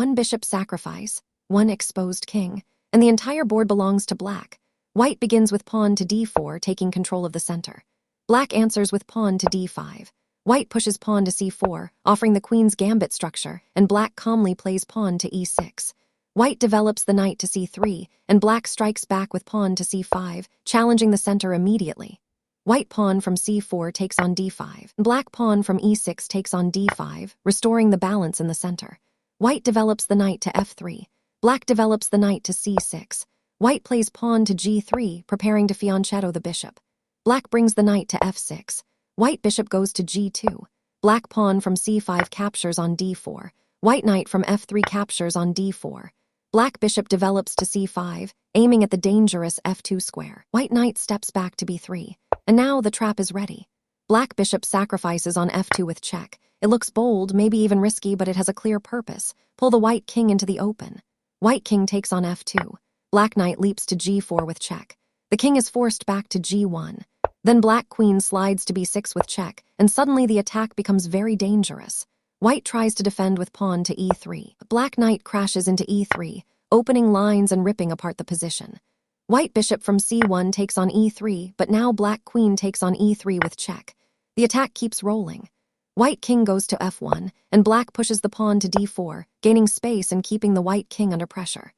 one bishop sacrifice, one exposed king, and the entire board belongs to black. White begins with pawn to d4, taking control of the center. Black answers with pawn to d5. White pushes pawn to c4, offering the queen's gambit structure, and black calmly plays pawn to e6. White develops the knight to c3, and black strikes back with pawn to c5, challenging the center immediately. White pawn from c4 takes on d5. Black pawn from e6 takes on d5, restoring the balance in the center. White develops the knight to f3. Black develops the knight to c6. White plays pawn to g3, preparing to fianchetto the bishop. Black brings the knight to f6. White bishop goes to g2. Black pawn from c5 captures on d4. White knight from f3 captures on d4. Black bishop develops to c5, aiming at the dangerous f2 square. White knight steps back to b3. And now the trap is ready. Black bishop sacrifices on f2 with check. It looks bold, maybe even risky, but it has a clear purpose. Pull the white king into the open. White king takes on f2. Black knight leaps to g4 with check. The king is forced back to g1. Then black queen slides to b6 with check, and suddenly the attack becomes very dangerous. White tries to defend with pawn to e3. Black knight crashes into e3, opening lines and ripping apart the position. White bishop from c1 takes on e3, but now black queen takes on e3 with check. The attack keeps rolling. White king goes to f1, and black pushes the pawn to d4, gaining space and keeping the white king under pressure.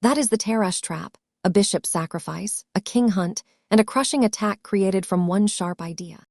That is the Tarrasch Trap, a bishop sacrifice, a king hunt, and a crushing attack created from one sharp idea.